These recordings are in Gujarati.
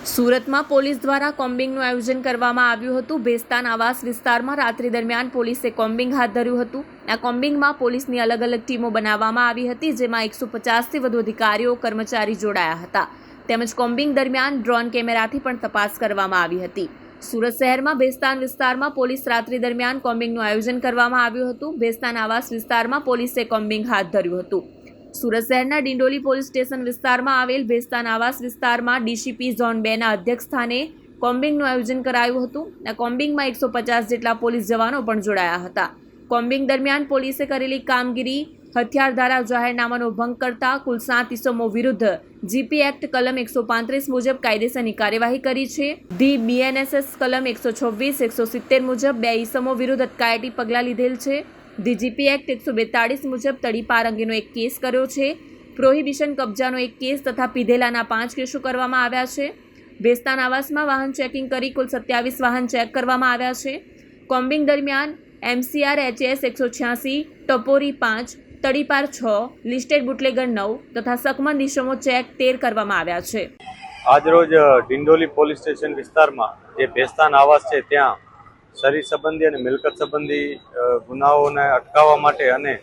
સુરતમાં પોલીસ દ્વારા કોમ્બિંગનું આયોજન કરવામાં આવ્યું હતું। બેસ્તાન આવાસ વિસ્તારમાં રાત્રિ દરમિયાન પોલીસે કોમ્બિંગ હાથ ધર્યું હતું। આ કોમ્બિંગમાં પોલીસની અલગ અલગ ટીમો બનાવવામાં આવી હતી, જેમાં 150થી વધુ અધિકારીઓ કર્મચારી જોડાયા હતા। તેમજ કોમ્બિંગ દરમિયાન ડ્રોન કેમેરાથી પણ તપાસ કરવામાં આવી હતી। સુરત શહેરમાં બેસ્તાન વિસ્તારમાં પોલીસ રાત્રિ દરમિયાન કોમ્બિંગનું આયોજન કરવામાં આવ્યું હતું। બેસ્તાન આવાસ વિસ્તારમાં પોલીસે કોમ્બિંગ હાથ ધર્યું હતું। સુરત શહેરના ડિંડોલી પોલીસ સ્ટેશન વિસ્તારમાં આવેલ બેસ્તાન આવાસ વિસ્તારમાં ડીસીપી ઝોન 2ના અધ્યક્ષ સ્થાને કોમ્બિંગનું આયોજન કરાયું હતું। આ કોમ્બિંગમાં 150 જેટલા પોલીસ જવાનો પણ જોડાયા હતા। કોમ્બિંગ દરમિયાન પોલીસે કરેલી કામગીરી હથિયાર ધારા જાહેરનામાનો ભંગ કરતા કુલ 7 ઇસમો વિરુદ્ધ જીપી એક્ટ કલમ 135 મુજબ કાયદેસરની કાર્યવાહી કરી છે। ધી બીએનએસએસ કલમ 126, 170 મુજબ 2 ઇસમો વિરુદ્ધ અટકાયતી પગલાં લીધેલ છે। ડીજીપી એક્ટ 142 મુજબ તડીપાર અંગેનો એક કેસ કર્યો છે। પ્રોહિબિશન કબજાનો એક કેસ તથા પીધેલાના 5 કેસો કરવામાં આવ્યા છે। બેસ્તાન આવાસમાં વાહન ચેકિંગ કરી કુલ 27 વાહન ચેક કરવામાં આવ્યા છે। કોમ્બિંગ દરમિયાન MCR HS 186, ટપોરી 5, તડીપાર 6, લિસ્ટેડ બુટલેગર 9 તથા સકમંદ ઇસમો ચેક 13 કરવામાં આવ્યા છે। આજરોજ ડિંડોલી પોલીસ સ્ટેશન વિસ્તારમાં જે બેસ્તાન આવાસ છે ત્યાં શરીર સંબંધી અને મિલકત સંબંધી ગુનાઓને અટકાવવા માટે અને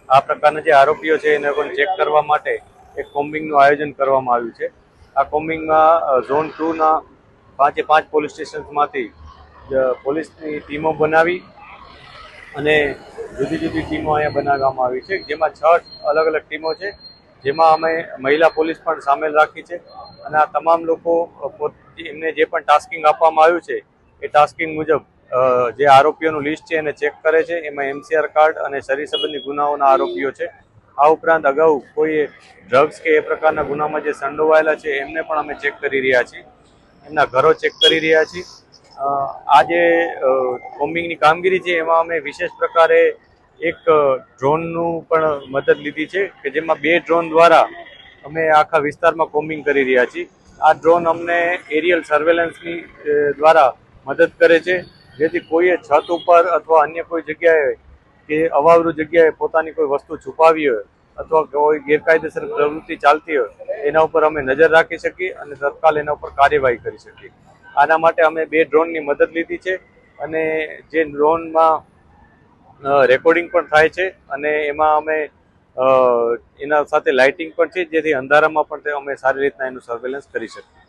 આ પ્રકારના જે આરોપીઓ છે એને પણ ચેક કરવા માટે એક કોમ્બિંગનું આયોજન કરવામાં આવ્યું છે। આ કોમ્બિંગમાં ઝોન 2ના 5 પોલીસ સ્ટેશન્સમાંથી પોલીસની ટીમો બનાવી અને જુદી જુદી ટીમો અહીંયા બનાવવામાં આવી છે, જેમાં 6 અલગ અલગ ટીમો છે, જેમાં અમે મહિલા પોલીસ પણ સામેલ રાખી છે। અને આ તમામ લોકો એમને જે પણ ટાસ્કિંગ આપવામાં આવ્યું છે એ ટાસ્કિંગ મુજબ જે આરોપીઓનું લિસ્ટ છે એને ચેક કરે છે। એમાં MCR કાર્ડ અને શરીર સંબંધી ગુનાઓના આરોપીઓ છે। આ ઉપરાંત અગાઉ કોઈ ડ્રગ્સ કે એ પ્રકારના ગુનામાં જે સંડોવાયેલા છે એમને પણ અમે ચેક કરી રહ્યા છીએ, એમના ઘરો ચેક કરી રહ્યા છીએ। આ જે કોમ્બિંગની કામગીરી છે એમાં અમે વિશેષ પ્રકારે એક ડ્રોનનું પણ મદદ લીધી છે કે જેમાં 2 ડ્રોન દ્વારા અમે આખા વિસ્તારમાં કોમ્બિંગ કરી રહ્યા છીએ। આ ડ્રોન અમને એરિયલ સર્વેલન્સની દ્વારા મદદ કરે છે, જેથી કોઈએ છત ઉપર અથવા અન્ય કોઈ જગ્યાએ કે અવાવરૂ જગ્યાએ પોતાની કોઈ વસ્તુ છુપાવી હોય અથવા કોઈ ગેરકાયદેસર પ્રવૃત્તિ ચાલતી હોય એના ઉપર અમે નજર રાખી શકીએ અને તત્કાલ એના ઉપર કાર્યવાહી કરી શકીએ। આના માટે અમે 2 ડ્રોનની મદદ લીધી છે અને જે ડ્રોનમાં રેકોર્ડિંગ પણ થાય છે અને એમાં અમે એના સાથે લાઇટિંગ પણ છે, જેથી અંધારામાં પણ અમે સારી રીતના એનું સર્વેલન્સ કરી શકીએ।